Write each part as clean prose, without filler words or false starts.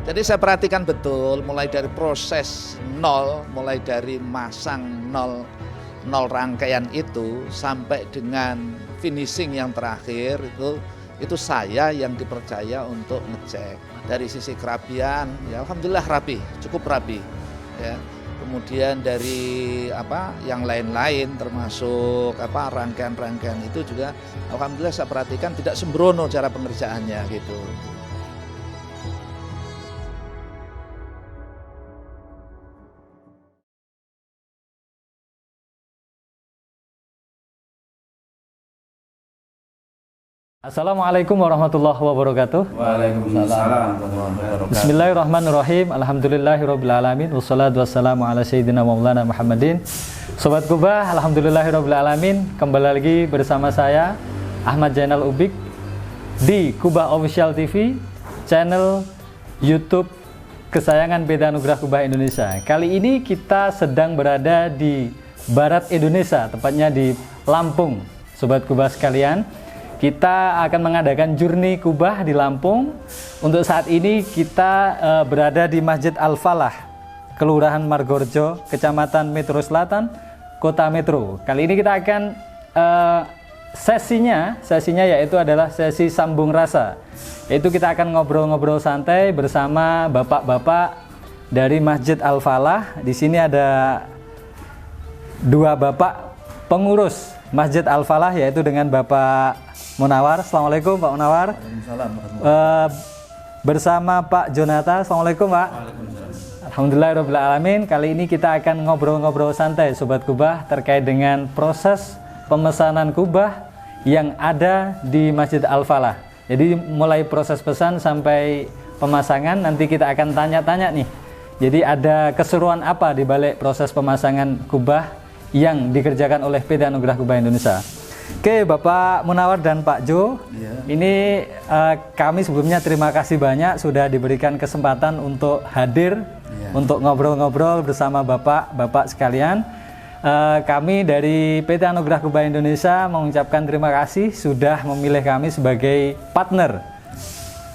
Jadi saya perhatikan betul mulai dari proses nol, mulai dari masang nol rangkaian itu sampai dengan finishing yang terakhir itu saya yang dipercaya untuk ngecek. Dari sisi kerapian, ya alhamdulillah rapi, cukup rapi. Ya. Kemudian dari yang lain-lain termasuk rangkaian-rangkaian itu juga alhamdulillah saya perhatikan tidak sembrono cara pengerjaannya gitu. Assalamualaikum warahmatullahi wabarakatuh. Waalaikumsalam warahmatullahi wabarakatuh. Bismillahirrahmanirrahim. Alhamdulillahirrabbilalamin. Wassalatu wassalamu ala sayyidina maulana Muhammadin. Sobat Kubah, alhamdulillahirrabbilalamin. Kembali lagi bersama saya Ahmad Zainal Ubik di Kubah Official TV, channel YouTube kesayangan PT Anugerah Kubah Indonesia. Kali ini kita sedang berada di barat Indonesia, tepatnya di Lampung. Sobat Kubah sekalian, kita akan mengadakan journey Kubah di Lampung. Untuk saat ini kita berada di Masjid Al-Falah, Kelurahan Margorjo, Kecamatan Metro Selatan, Kota Metro. Kali ini kita akan sesinya yaitu adalah sesi sambung rasa. Yaitu kita akan ngobrol-ngobrol santai bersama bapak-bapak dari Masjid Al-Falah. Di sini ada dua bapak pengurus Masjid Al-Falah, yaitu dengan Bapak Munawar. Assalamualaikum Pak Munawar. Bersama Pak Jonata. Assalamualaikum Pak. Alhamdulillahirrahmanirrahim. Kali ini kita akan ngobrol-ngobrol santai Sobat Kubah terkait dengan proses pemesanan kubah yang ada di Masjid Al-Falah. Jadi mulai proses pesan sampai pemasangan nanti kita akan tanya-tanya nih. Jadi ada keseruan apa di balik proses pemasangan kubah yang dikerjakan oleh PT Anugerah Kubah Indonesia. Oke, Bapak Munawar dan Pak Jo, ini kami sebelumnya terima kasih banyak sudah diberikan kesempatan untuk hadir, untuk ngobrol-ngobrol bersama Bapak-Bapak sekalian. Kami dari PT Anugerah Kubah Indonesia mengucapkan terima kasih sudah memilih kami sebagai partner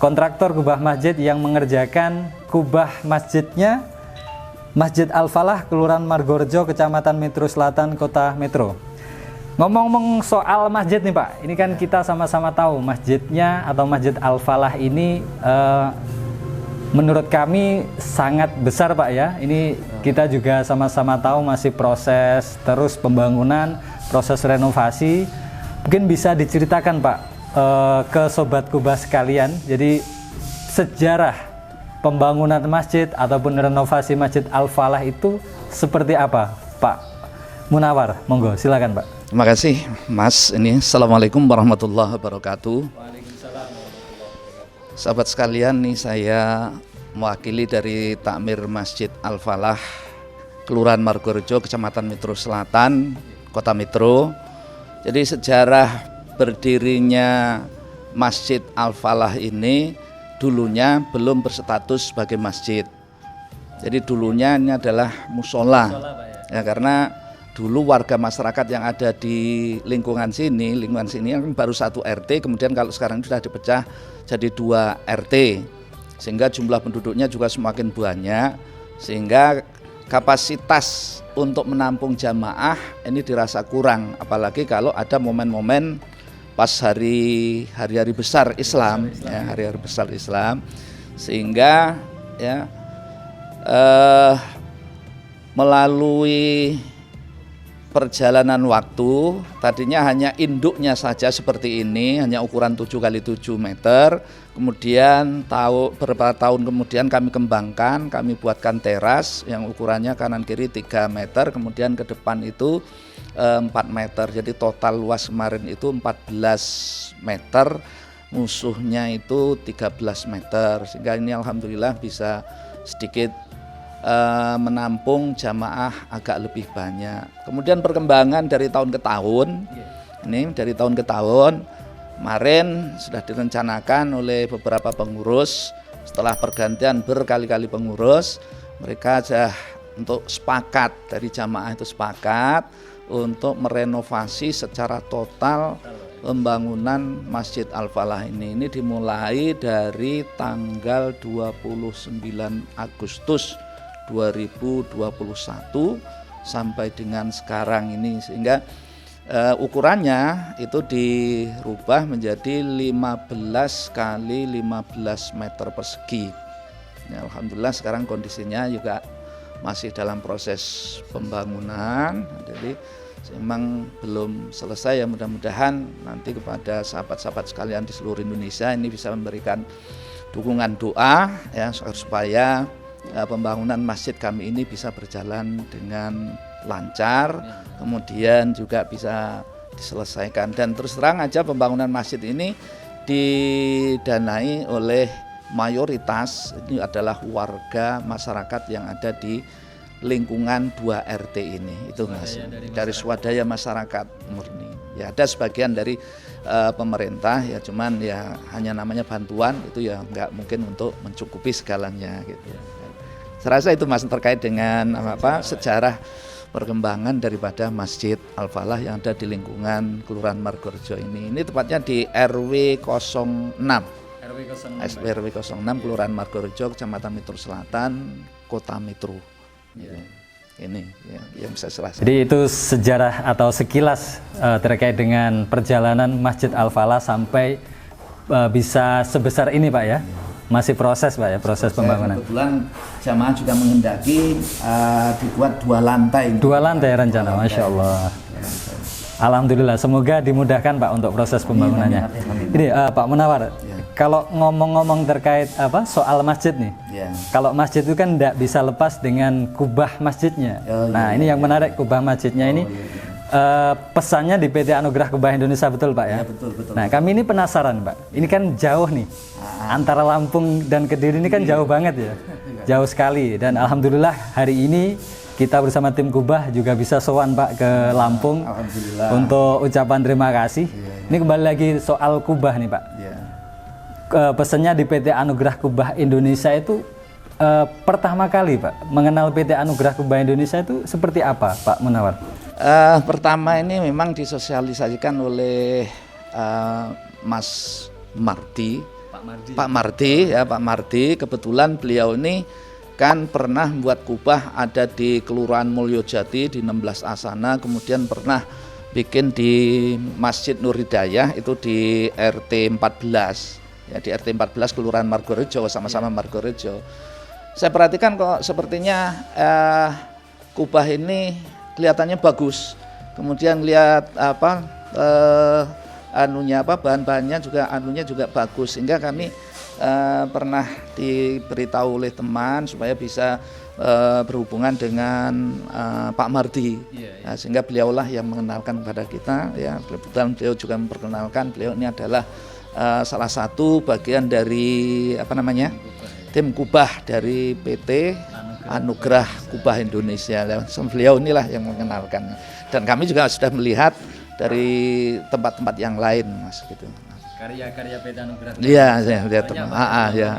kontraktor kubah masjid yang mengerjakan kubah masjidnya Masjid Al-Falah, Kelurahan Margorjo, Kecamatan Metro Selatan, Kota Metro. Ngomong-ngomong soal masjid nih Pak, ini kan kita sama-sama tahu masjidnya atau Masjid Al-Falah ini menurut kami sangat besar Pak ya. Ini kita juga sama-sama tahu masih proses terus pembangunan, proses renovasi. Mungkin bisa diceritakan Pak ke Sobat Kubah sekalian, jadi sejarah pembangunan masjid ataupun renovasi Masjid Al-Falah itu seperti apa Pak Munawar? Monggo silakan Pak. Terima kasih Mas. Assalamualaikum warahmatullahi wabarakatuh. Sahabat sekalian, nih saya mewakili dari Takmir Masjid Al-Falah, Kelurahan Margorjo, Kecamatan Metro Selatan, Kota Metro. Jadi sejarah berdirinya Masjid Al-Falah ini dulunya belum berstatus sebagai masjid. Jadi dulunya ini adalah musola. Ya, karena dulu warga masyarakat yang ada di lingkungan sini kan baru satu RT, kemudian kalau sekarang sudah dipecah jadi 2 RT, sehingga jumlah penduduknya juga semakin banyak, sehingga kapasitas untuk menampung jamaah ini dirasa kurang, apalagi kalau ada momen-momen pas hari-hari besar Islam, ya, hari-hari besar Islam, sehingga ya melalui perjalanan waktu, tadinya hanya induknya saja seperti ini, hanya ukuran 7x7 meter. Kemudian beberapa tahun kemudian kami kembangkan, kami buatkan teras yang ukurannya kanan kiri 3 meter, kemudian ke depan itu 4 meter. Jadi total luas kemarin itu 14 meter, musuhnya itu 13 meter. Sehingga ini alhamdulillah bisa sedikit menampung jamaah agak lebih banyak. Kemudian perkembangan dari tahun ke tahun, ini dari tahun ke tahun, kemarin sudah direncanakan oleh beberapa pengurus. Setelah pergantian berkali-kali pengurus, mereka sudah untuk sepakat, dari jamaah itu sepakat untuk merenovasi secara total pembangunan Masjid Al-Falah ini dimulai dari tanggal 29 Agustus 2021 sampai dengan sekarang ini, sehingga ukurannya itu dirubah menjadi 15 kali 15 meter persegi. Ya, alhamdulillah sekarang kondisinya juga masih dalam proses pembangunan, jadi memang belum selesai ya. Mudah-mudahan nanti kepada sahabat-sahabat sekalian di seluruh Indonesia ini bisa memberikan dukungan doa ya, supaya pembangunan masjid kami ini bisa berjalan dengan lancar, kemudian juga bisa diselesaikan. Dan terus terang aja pembangunan masjid ini didanai oleh mayoritas ini adalah warga masyarakat yang ada di lingkungan 2 RT ini, itu Mas, dari swadaya masyarakat murni. Ya ada sebagian dari pemerintah ya, cuman ya hanya namanya bantuan, itu ya nggak mungkin untuk mencukupi segalanya gitu. Saya rasa itu Mas terkait dengan sejarah perkembangan daripada Masjid Al-Falah yang ada di lingkungan Kelurahan Margorejo ini. Ini tepatnya di RW 06. RW 06 Kelurahan Margorejo, Kecamatan Metro Selatan, Kota Metro. Ini ya, yang bisa jelaskan. Jadi itu sejarah atau sekilas terkait dengan perjalanan Masjid Al-Falah sampai bisa sebesar ini Pak ya. Masih proses Pak ya, proses pembangunan. Kebetulan jamaah juga menghendaki dibuat 2 lantai. 2 lantai rencana, Masya Allah. Alhamdulillah, semoga dimudahkan Pak untuk proses pembangunannya. Ini Pak Munawar, kalau ngomong-ngomong terkait soal masjid nih, kalau masjid itu kan tidak bisa lepas dengan kubah masjidnya. Nah ini yang menarik, kubah masjidnya ini pesannya di PT Anugerah Kubah Indonesia, betul Pak ya? Betul. Nah kami ini penasaran Pak, ini kan jauh nih, antara Lampung dan Kediri ini kan jauh banget ya, jauh sekali. Dan alhamdulillah hari ini kita bersama tim Kubah juga bisa sowan Pak ke Lampung untuk ucapan terima kasih. Ini kembali lagi soal Kubah nih Pak. Pesannya di PT Anugerah Kubah Indonesia itu pertama kali Pak mengenal PT Anugerah Kubah Indonesia itu seperti apa Pak Munawar? Pertama ini memang disosialisasikan oleh Mas Mardi, Pak Mardi. Kebetulan beliau ini kan pernah membuat kubah ada di Kelurahan Mulyojati di 16 Asana, kemudian pernah bikin di Masjid Nur Hidayah itu di RT 14 ya, di RT 14 Kelurahan Margorejo, sama-sama Margorejo. Saya perhatikan kok sepertinya kubah ini kelihatannya bagus, kemudian lihat bahan-bahannya juga bagus, sehingga kami pernah diberitahu oleh teman supaya bisa berhubungan dengan Pak Mardi. Nah, sehingga beliaulah yang mengenalkan kepada kita ya. Kebetulan beliau juga memperkenalkan beliau ini adalah salah satu bagian dari tim kubah dari PT Anugerah Kubah Indonesia. Beliau inilah yang mengenalkan, dan kami juga sudah melihat dari tempat-tempat yang lain Mas gitu. Karya-karya PT Anugerah. Iya, saya lihat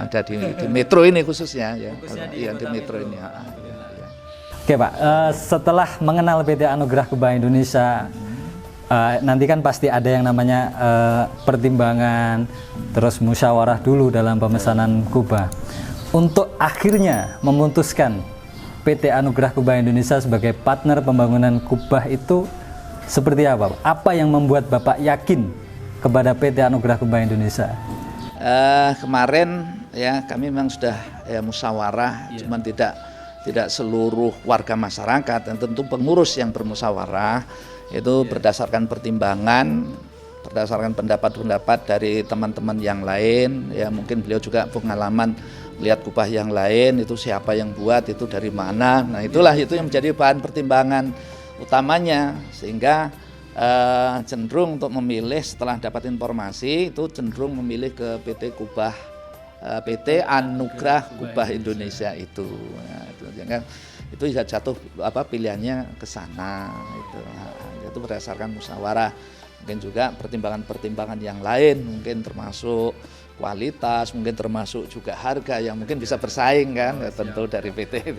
ada di Metro ini khususnya ya. Iya, di Metro ini. Oke Pak, setelah mengenal PT Anugerah Kubah Indonesia, nanti kan pasti ada yang namanya pertimbangan, terus musyawarah dulu dalam pemesanan kubah. Untuk akhirnya memutuskan PT Anugerah Kubah Indonesia sebagai partner pembangunan kubah itu seperti apa? Apa yang membuat Bapak yakin kepada PT Anugerah Kubah Indonesia? Kemarin ya kami memang sudah musyawarah, cuman tidak seluruh warga masyarakat, dan tentu pengurus yang bermusyawarah itu berdasarkan pertimbangan, berdasarkan pendapat-pendapat dari teman-teman yang lain ya. Mungkin beliau juga pengalaman lihat kubah yang lain, itu siapa yang buat, itu dari mana. Nah itu yang menjadi bahan pertimbangan utamanya, sehingga cenderung untuk memilih setelah dapat informasi itu cenderung memilih ke PT Anugerah Kubah Indonesia itu. Nah, itu bisa jatuh pilihannya ke sana itu berdasarkan musyawarah. Mungkin juga pertimbangan-pertimbangan yang lain, mungkin termasuk kualitas, mungkin termasuk juga harga yang mungkin bisa bersaing kan, tentu dari PT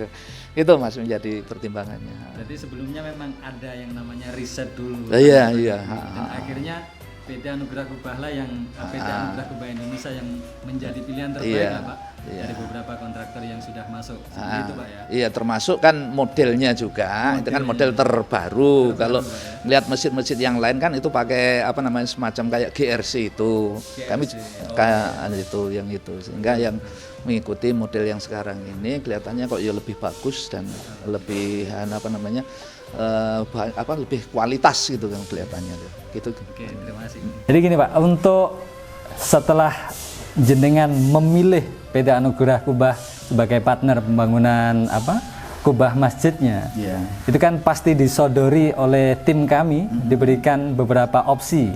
itu Mas menjadi pertimbangannya. Jadi sebelumnya memang ada yang namanya riset dulu. Iya. Dan akhirnya PT Anugerah Kubah lah yang PT Anugerah Kubah Indonesia yang menjadi pilihan terbaik Iya, lah Pak dari beberapa kontraktor yang sudah masuk seperti itu Pak ya. Iya, termasuk kan modelnya juga, itu kan model terbaru. Kalau lihat mesin-mesin yang lain kan itu pakai apa namanya semacam kayak GRC itu. Kami kayak itu yang itu, sehingga yang mengikuti model yang sekarang ini kelihatannya kok ya lebih bagus dan lebih apa namanya lebih kualitas gitu kan kelihatannya gitu. Oke, terima kasih. Jadi gini Pak, untuk setelah jenengan memilih PT Anugerah Kubah sebagai partner pembangunan kubah masjidnya, itu kan pasti disodori oleh tim kami, diberikan beberapa opsi,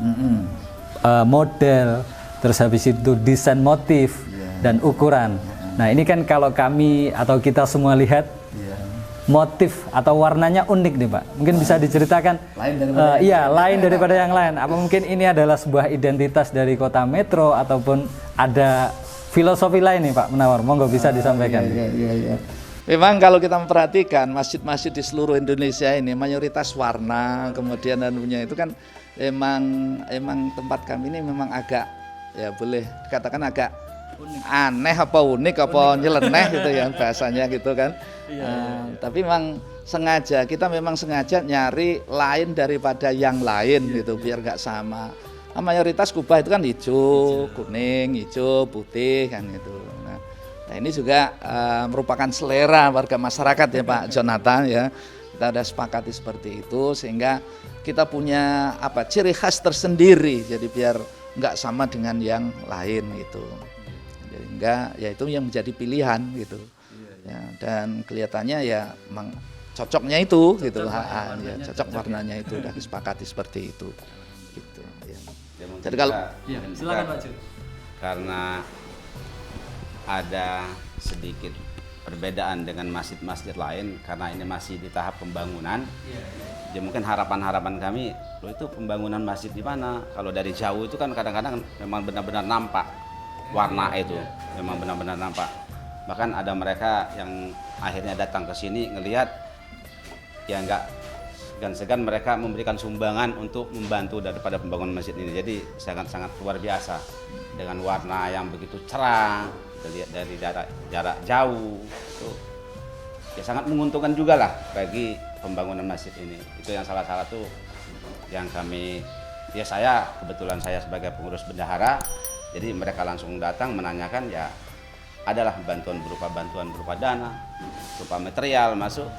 model, terus habis itu desain motif dan ukuran. Nah ini kan kalau kami atau kita semua lihat motif atau warnanya unik nih Pak. Mungkin bisa diceritakan lain daripada yang lain. Apa mungkin ini adalah sebuah identitas dari Kota Metro ataupun ada filosofi lain nih Pak Munawar? Monggo bisa disampaikan. Iya. Memang kalau kita memperhatikan masjid-masjid di seluruh Indonesia ini mayoritas warna, kemudian punya itu kan emang tempat kami ini memang agak ya boleh dikatakan agak aneh apa unik apa nyeleneh gitu ya bahasanya gitu kan. Tapi memang kita memang sengaja nyari lain daripada yang lain gitu biar nggak sama. Mayoritas kubah itu kan hijau, kuning, hijau, putih kan gitu. Nah ini juga merupakan selera warga masyarakat ya Pak Jonathan ya. Kita udah sepakati seperti itu sehingga kita punya ciri khas tersendiri. Jadi biar nggak sama dengan yang lain gitu. Sehingga ya itu yang menjadi pilihan gitu. Ya, dan kelihatannya ya memang cocoknya itu gitu. Cocok warnanya itu udah disepakati seperti itu. Gitu ya. Jadi kalau silakan Pak Ju. Karena ada sedikit perbedaan dengan masjid-masjid lain karena ini masih di tahap pembangunan. Ya mungkin harapan-harapan kami, itu pembangunan masjid di mana? Kalau dari jauh itu kan kadang-kadang memang benar-benar nampak warna itu, memang benar-benar nampak. Bahkan ada mereka yang akhirnya datang ke sini ngelihat ya nggak segan-segan mereka memberikan sumbangan untuk membantu daripada pembangunan masjid ini. Jadi sangat-sangat luar biasa dengan warna yang begitu cerah, dilihat dari jarak jauh itu ya sangat menguntungkan juga lah bagi pembangunan masjid ini. Itu yang salah satu yang kami kebetulan saya sebagai pengurus bendahara, jadi mereka langsung datang menanyakan ya adalah bantuan berupa dana, berupa material masuk.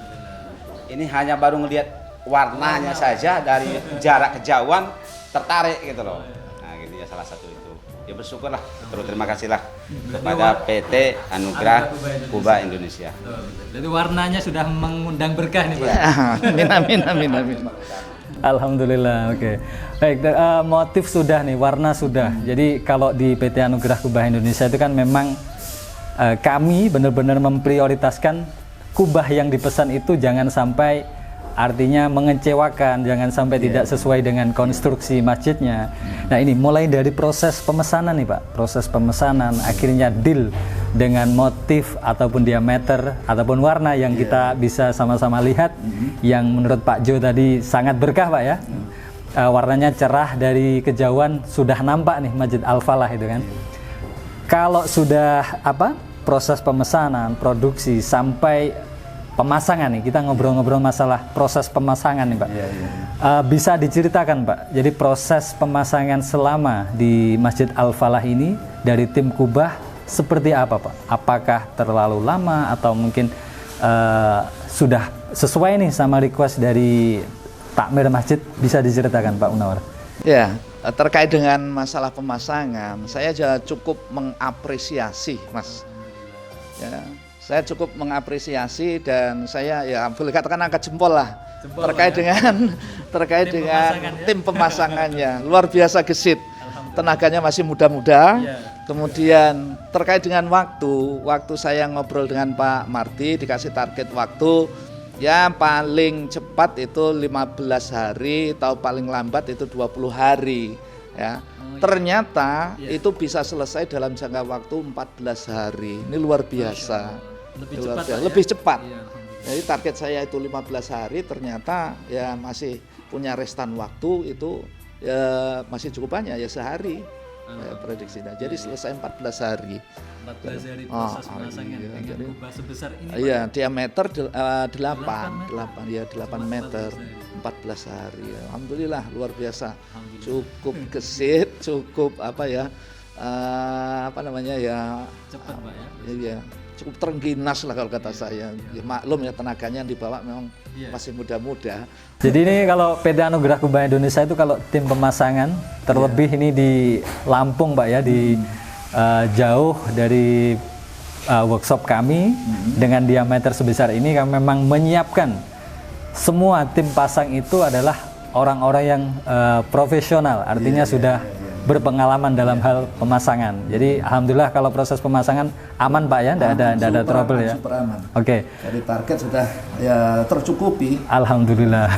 Ini hanya baru ngelihat warnanya saja dari jarak kejauhan tertarik gitu loh. Nah gitu ya salah satu itu. Ya bersyukurlah, terima kasihlah kepada PT Anugerah Kubah Indonesia. Jadi warnanya sudah mengundang berkah nih Pak. Amin. Alhamdulillah, oke. Baik, motif sudah nih, warna sudah. Jadi kalau di PT Anugerah Kubah Indonesia itu kan memang kami benar-benar memprioritaskan kubah yang dipesan itu jangan sampai artinya mengecewakan, jangan sampai tidak sesuai dengan konstruksi masjidnya. Nah ini mulai dari proses pemesanan nih Pak, proses pemesanan akhirnya deal dengan motif ataupun diameter ataupun warna yang kita bisa sama-sama lihat yang menurut Pak Jo tadi sangat berkah Pak ya. Warnanya cerah dari kejauhan sudah nampak nih Masjid Al-Falah itu kan. Kalau sudah proses pemesanan, produksi sampai pemasangan nih, kita ngobrol-ngobrol masalah proses pemasangan nih Pak. Bisa diceritakan Pak, jadi proses pemasangan selama di Masjid Al-Falah ini dari tim Kubah seperti apa Pak? Apakah terlalu lama atau mungkin sudah sesuai nih sama request dari takmir masjid? Bisa diceritakan Pak Munawar? Ya, terkait dengan masalah pemasangan, saya cukup mengapresiasi Mas. Ya, saya cukup mengapresiasi dan saya ya boleh katakan angkat jempol lah terkait dengan tim pemasangannya luar biasa gesit, tenaganya masih muda-muda. Kemudian terkait dengan waktu saya ngobrol dengan Pak Marti dikasih target waktu ya paling cepat itu 15 hari atau paling lambat itu 20 hari ya. Ternyata itu bisa selesai dalam jangka waktu 14 hari. Ini luar biasa. Lebih cepat. Jadi target saya itu 15 hari, ternyata ya masih punya restan waktu itu ya masih cukup banyak ya sehari prediksinya. Jadi selesai 14 hari. 14 hari proses pemasangan iya, dengan jadi, kubah sebesar ini. Iya, diameter 8 meter. 14 hari. Alhamdulillah luar biasa. Cukup gesit, cukup Cepat Pak ya. Iya, cukup terengginas lah kalau kata saya. Ya, maklum ya tenaganya yang dibawa memang masih muda-muda. Jadi ini kalau PT Anugerah Kubah Indonesia itu kalau tim pemasangan terlebih ini di Lampung Pak ya, di jauh dari workshop kami dengan diameter sebesar ini, kami memang menyiapkan semua tim pasang itu adalah orang-orang yang profesional, artinya sudah berpengalaman dalam hal pemasangan. Jadi alhamdulillah kalau proses pemasangan aman Pak ya, tidak ada trouble ya. Super aman. Oke. Jadi target sudah ya tercukupi. Alhamdulillah.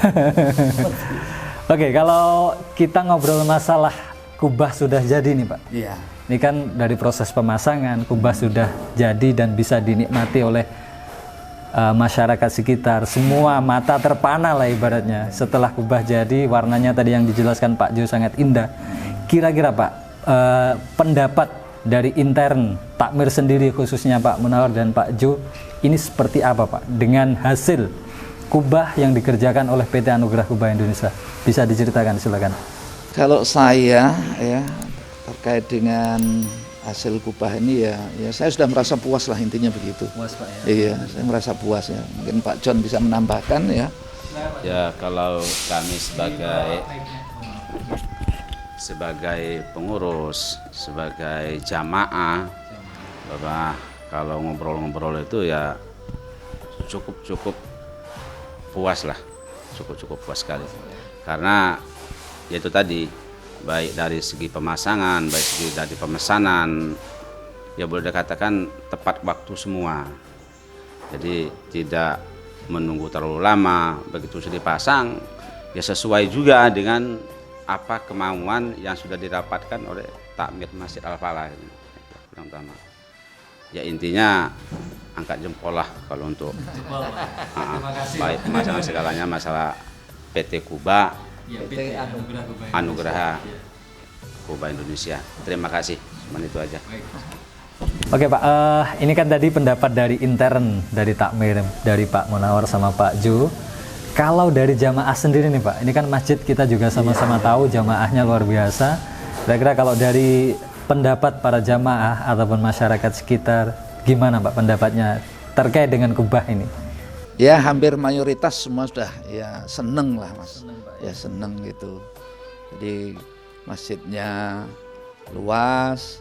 Oke, kalau kita ngobrol masalah kubah sudah jadi nih Pak. Iya. Ini kan dari proses pemasangan, kubah sudah jadi dan bisa dinikmati oleh masyarakat sekitar. Semua mata terpana lah ibaratnya. Setelah kubah jadi, warnanya tadi yang dijelaskan Pak Jo sangat indah. Kira-kira Pak, pendapat dari intern Takmir sendiri khususnya Pak Munawar dan Pak Jo, ini seperti apa Pak dengan hasil kubah yang dikerjakan oleh PT Anugerah Kubah Indonesia? Bisa diceritakan, silakan. Kalau saya ya terkait dengan hasil kubah ini ya saya sudah merasa puas lah, intinya begitu. Puas Pak ya? Iya, saya merasa puas ya. Mungkin Pak John bisa menambahkan ya. Ya kalau kami sebagai pengurus, sebagai jamaah, Bapak, kalau ngobrol-ngobrol itu ya cukup puas lah, cukup puas sekali. Karena yaitu tadi, baik dari segi pemasangan, baik segi dari pemesanan, ya boleh dikatakan tepat waktu semua. Jadi tidak menunggu terlalu lama, begitu sudah dipasang, ya sesuai juga dengan apa kemauan yang sudah didapatkan oleh Takmir Masjid Al-Falah. Yang pertama, ya intinya angkat jempol lah kalau untuk baik pemasangan segalanya, masalah PT Kubah, PT Anugerah Kubah Indonesia. Terima kasih, cuma itu aja. Oke Pak, ini kan tadi pendapat dari intern dari Takmir, dari Pak Munawar sama Pak Jo. Kalau dari jamaah sendiri nih Pak, ini kan masjid kita juga sama-sama tahu jamaahnya luar biasa. Kira-kira kalau dari pendapat para jamaah ataupun masyarakat sekitar, gimana Pak pendapatnya terkait dengan kubah ini? Ya hampir mayoritas semua sudah ya seneng lah Mas. Ya seneng gitu. Jadi masjidnya luas,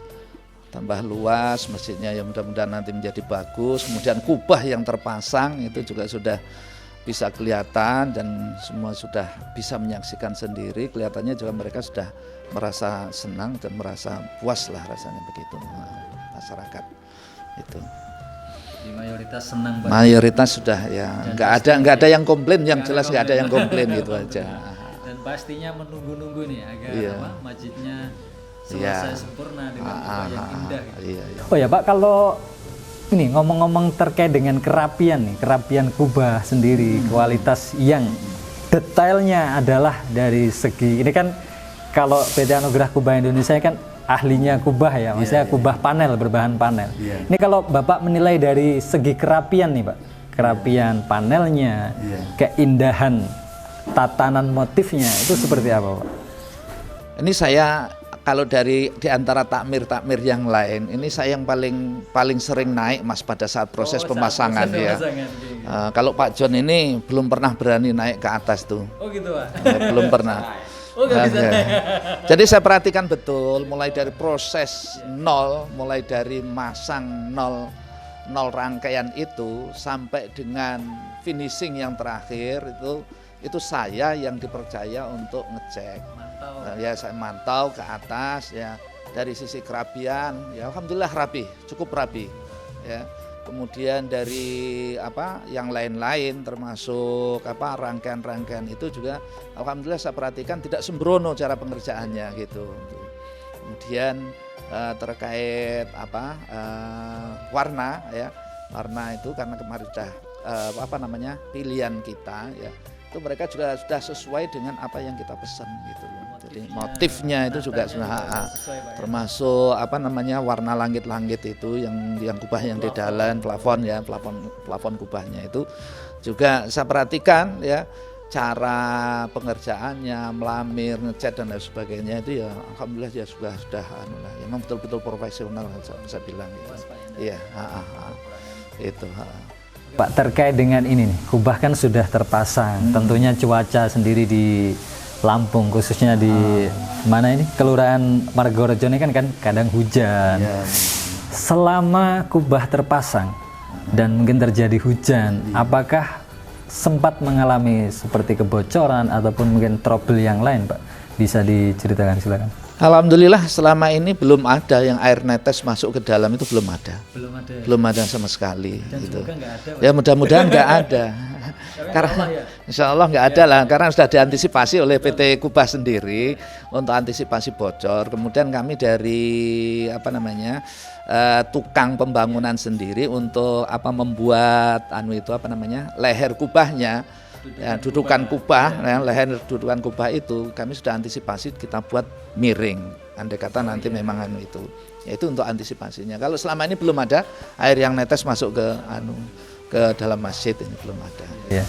tambah luas masjidnya, ya mudah-mudahan nanti menjadi bagus. Kemudian kubah yang terpasang itu juga sudah bisa kelihatan dan semua sudah bisa menyaksikan sendiri. Kelihatannya juga mereka sudah merasa senang dan merasa puas lah rasanya begitu masyarakat itu. Di mayoritas senang Pak. Mayoritas sudah ya, nggak ada yang komplain, yang jelas nggak ada yang komplain gitu aja. Dan pastinya menunggu-nunggu nih agar masjidnya selesai sempurna dengan kubah yang indah. Gitu. Oh ya Pak, kalau ini ngomong-ngomong terkait dengan kerapian nih, kerapian kubah sendiri, kualitas yang detailnya adalah dari segi, ini kan kalau PT Anugerah Kubah Indonesia kan ahlinya kubah ya, maksudnya kubah panel, berbahan panel. Ini kalau Bapak menilai dari segi kerapian nih Pak, kerapian panelnya, keindahan tatanan motifnya, itu seperti apa Pak? Ini saya kalau di antara takmir yang lain, ini saya yang paling sering naik Mas pada saat proses pemasangan ya. Kalau Pak John ini belum pernah berani naik ke atas tuh. Oh gitu Pak. Belum pernah. Jadi saya perhatikan betul mulai dari proses nol, mulai dari masang nol rangkaian itu sampai dengan finishing yang terakhir itu saya yang dipercaya untuk ngecek. Ya saya mantau ke atas ya, dari sisi kerapian ya alhamdulillah rapi, cukup rapi ya. Kemudian dari yang lain-lain termasuk rangkaian-rangkaian itu juga alhamdulillah saya perhatikan tidak sembrono cara pengerjaannya gitu. Kemudian terkait warna ya, warna itu karena kemarin sudah pilihan kita ya, itu mereka juga sudah sesuai dengan apa yang kita pesan gitu loh. Jadi motifnya itu juga sudah termasuk apa namanya warna langit-langit itu yang kubah yang di dalam plafon ya, plafon kubahnya itu juga saya perhatikan ya, cara pengerjaannya, melamir, ngecat dan lain sebagainya itu ya alhamdulillah ya sudah memang betul-betul profesional saya bilang gitu. Iya, itu. Pak, terkait dengan ini nih, kubah kan sudah terpasang, tentunya cuaca sendiri di Lampung khususnya di mana ini Kelurahan Margorejo ini kan kadang hujan. Selama kubah terpasang dan mungkin terjadi hujan, apakah sempat mengalami seperti kebocoran ataupun mungkin trouble yang lain, Pak? Bisa diceritakan, silakan. Alhamdulillah selama ini belum ada yang air netes masuk ke dalam, itu belum ada. Belum ada sama sekali. Dan gitu. semoga nggak ada, ya mudah-mudahan nggak ada. Karena insya Allah nggak ada lah, karena sudah diantisipasi oleh PT Kubah sendiri untuk antisipasi bocor. Kemudian kami dari apa namanya tukang pembangunan sendiri untuk apa membuat itu apa namanya leher kubahnya. Ya, dudukan kubah, ya, leher dudukan kubah itu kami sudah antisipasi, kita buat miring. Andai kata nanti memang itu, yaitu untuk antisipasinya. Kalau selama ini belum ada air yang netes masuk ke dalam masjid, ini belum ada. Ya.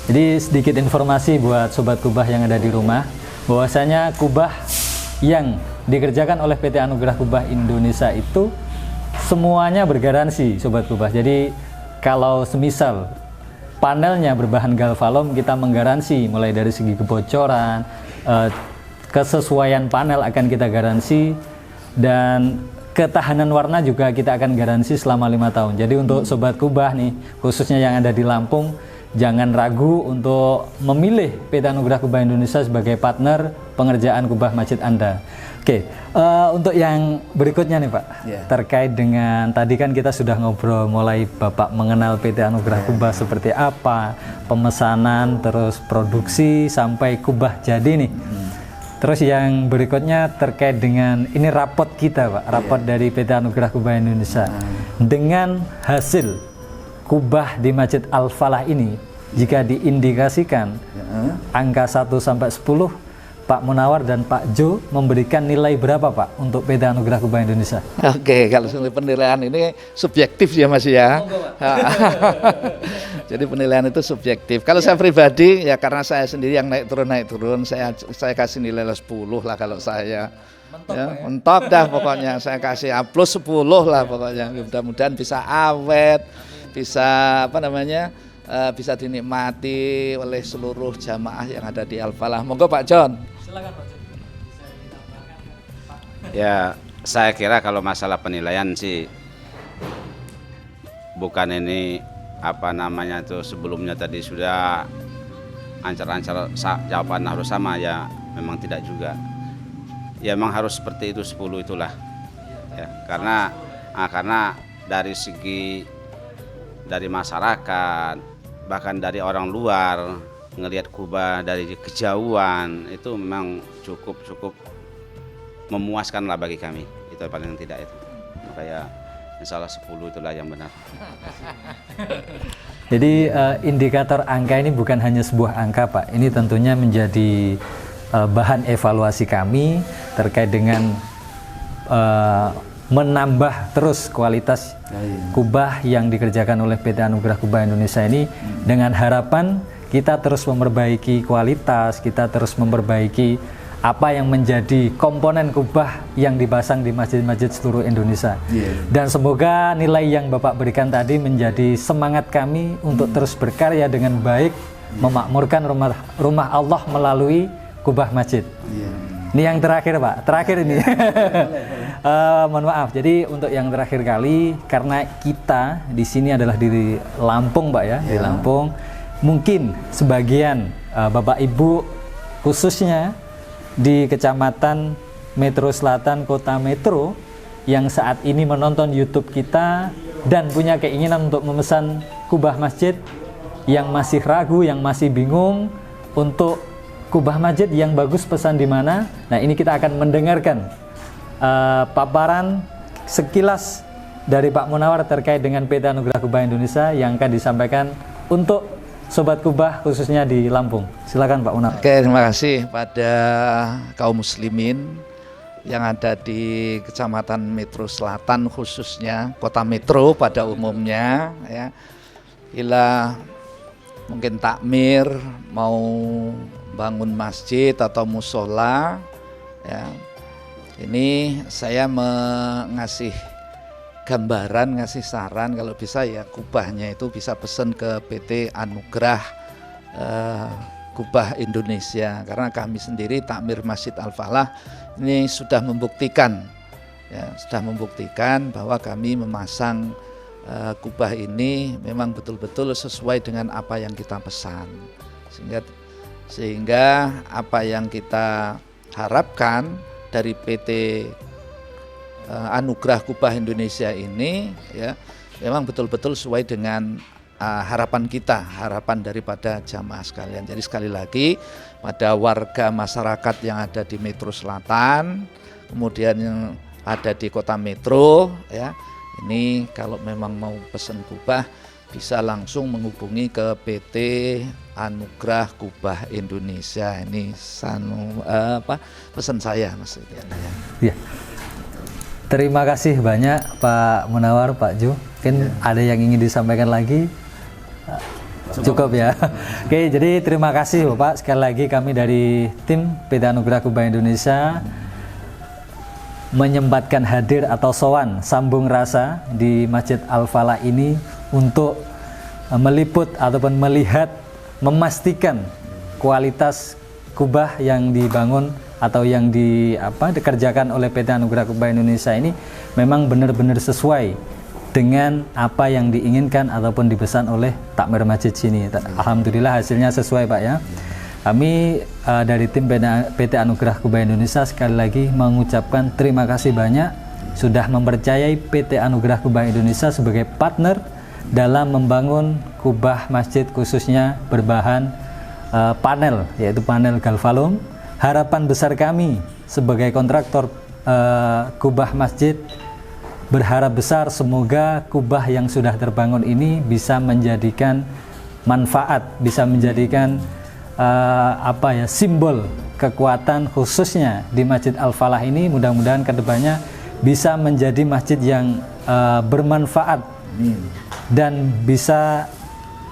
Jadi sedikit informasi buat sobat kubah yang ada di rumah, bahwasanya kubah yang dikerjakan oleh PT Anugerah Kubah Indonesia itu semuanya bergaransi, sobat kubah. Jadi kalau semisal panelnya berbahan galvalom, kita menggaransi mulai dari segi kebocoran, kesesuaian panel akan kita garansi, dan ketahanan warna juga kita akan garansi selama 5 tahun. Jadi untuk sobat kubah nih, khususnya yang ada di Lampung, jangan ragu untuk memilih PT Anugerah Kubah Indonesia sebagai partner pengerjaan kubah masjid Anda. Oke, untuk yang berikutnya nih Pak, terkait dengan tadi kan kita sudah ngobrol mulai Bapak mengenal PT Anugerah Kubah seperti apa, pemesanan, terus produksi sampai kubah jadi nih. Terus yang berikutnya terkait dengan ini rapot kita Pak, rapot dari PT Anugerah Kubah Indonesia. Dengan hasil kubah di Masjid Al-Falah ini, jika diindikasikan angka 1 sampai 10, Pak Munawar dan Pak Jo memberikan nilai berapa Pak untuk PT Anugerah Kubah Indonesia? Oke, kalau penilaian ini subjektif ya Mas ya. Jadi penilaian itu subjektif. Kalau saya pribadi ya, karena saya sendiri yang naik turun, saya kasih nilai 10 lah kalau saya. Mentok dah pokoknya, saya kasih A+ 10 lah pokoknya. Mudah-mudahan bisa awet, bisa apa namanya? Bisa dinikmati oleh seluruh jamaah yang ada di Al-Falah. Monggo Pak John. Silakan Pak John. Ya, saya kira kalau masalah penilaian sih bukan ini apa namanya itu sebelumnya tadi sudah ancar-ancar jawaban harus sama, ya memang tidak juga. Ya memang harus seperti itu 10 itulah. Ya, karena dari segi dari masyarakat, bahkan dari orang luar ngelihat kubah dari kejauhan itu memang cukup memuaskan lah bagi kami. Itu paling tidak itu. Kayak insyaallah 10 itulah yang benar. Jadi indikator angka ini bukan hanya sebuah angka Pak. Ini tentunya menjadi bahan evaluasi kami terkait dengan menambah terus kualitas kubah yang dikerjakan oleh PT Anugerah Kubah Indonesia ini, dengan harapan kita terus memperbaiki kualitas, kita terus memperbaiki apa yang menjadi komponen kubah yang dipasang di masjid-masjid seluruh Indonesia. Dan semoga nilai yang Bapak berikan tadi menjadi semangat kami untuk terus berkarya dengan baik, memakmurkan rumah Allah melalui kubah masjid. Ini yang terakhir Pak, terakhir ini. Mohon maaf, jadi untuk yang terakhir kali, karena kita di sini adalah di Lampung Pak ya, di Lampung. Mungkin sebagian Bapak Ibu khususnya di Kecamatan Metro Selatan Kota Metro yang saat ini menonton YouTube kita dan punya keinginan untuk memesan kubah masjid, yang masih ragu, yang masih bingung untuk kubah masjid yang bagus pesan di mana. Nah, ini kita akan mendengarkan paparan sekilas dari Pak Munawar terkait dengan PT Anugerah Kubah Indonesia yang akan disampaikan untuk Sobat Kubah khususnya di Lampung. Silakan Pak Munawar. Oke, terima kasih pada kaum muslimin yang ada di Kecamatan Metro Selatan, khususnya Kota Metro pada umumnya ya. Bila mungkin takmir mau bangun masjid atau musola ya. Ini saya mengasih gambaran, ngasih saran kalau bisa ya kubahnya itu bisa pesen ke PT Anugrah Kubah Indonesia, karena kami sendiri takmir Masjid Al-Falah ini sudah membuktikan bahwa kami memasang kubah ini memang betul-betul sesuai dengan apa yang kita pesan, sehingga apa yang kita harapkan dari PT Anugrah Kubah Indonesia ini ya memang betul-betul sesuai dengan harapan kita, harapan daripada jamaah sekalian. Jadi sekali lagi pada warga masyarakat yang ada di Metro Selatan, kemudian yang ada di Kota Metro ya, ini kalau memang mau pesen kubah bisa langsung menghubungi ke PT Anugrah Kubah Indonesia. Ini pesan saya maksudnya. Ya. Terima kasih banyak Pak Munawar, Pak Ju. Mungkin ada yang ingin disampaikan lagi? Cukup ya. Oke, jadi terima kasih Bapak. Sekali lagi kami dari tim PT Anugrah Kubah Indonesia menyempatkan hadir atau sowan sambung rasa di Masjid Al-Falah ini untuk meliput ataupun melihat, memastikan kualitas kubah yang dibangun atau yang dikerjakan oleh PT Anugrah Kubah Indonesia ini memang benar-benar sesuai dengan apa yang diinginkan ataupun dipesan oleh takmir masjid sini. Alhamdulillah hasilnya sesuai Pak ya. Kami dari tim PT Anugrah Kubah Indonesia sekali lagi mengucapkan terima kasih banyak sudah mempercayai PT Anugrah Kubah Indonesia sebagai partner dalam membangun kubah masjid khususnya berbahan panel, yaitu panel galvalum. Harapan besar kami sebagai kontraktor kubah masjid berharap besar semoga kubah yang sudah terbangun ini bisa menjadikan manfaat, bisa menjadikan simbol kekuatan khususnya di Masjid Al-Falah ini. Mudah-mudahan kedepannya bisa menjadi masjid yang bermanfaat dan bisa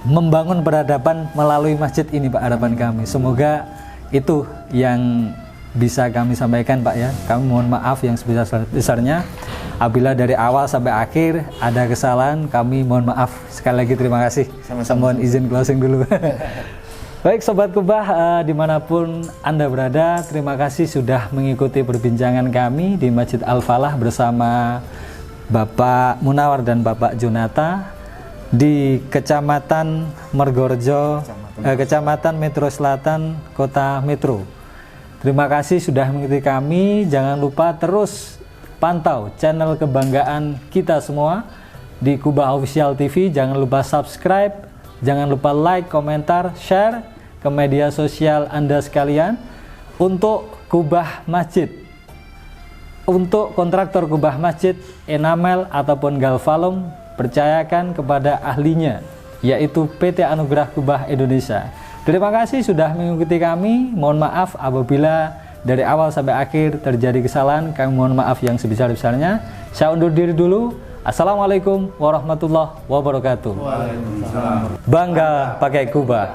membangun peradaban melalui masjid ini Pak, harapan kami. Semoga itu yang bisa kami sampaikan Pak ya. Kami mohon maaf yang sebesar-besarnya apabila dari awal sampai akhir ada kesalahan, kami mohon maaf. Sekali lagi terima kasih. Sama-sama. Mohon izin closing dulu. Baik Sobat Kubah dimanapun Anda berada, terima kasih sudah mengikuti perbincangan kami di Masjid Al-Falah bersama Bapak Munawar dan Bapak Junata di Kecamatan Mergorejo, Kecamatan Metro Selatan, Kota Metro. Terima kasih sudah mengikuti kami. Jangan lupa terus pantau channel kebanggaan kita semua di Kubah Official TV. Jangan lupa subscribe, jangan lupa like, komentar, share ke media sosial Anda sekalian. Untuk kubah masjid, untuk kontraktor kubah masjid, enamel ataupun galvalum, percayakan kepada ahlinya, yaitu PT Anugrah Kubah Indonesia. Terima kasih sudah mengikuti kami. Mohon maaf apabila dari awal sampai akhir terjadi kesalahan. Kami mohon maaf yang sebesar-besarnya. Saya undur diri dulu. Assalamualaikum warahmatullahi wabarakatuh. Waalaikumsalam. Bangga pakai kubah.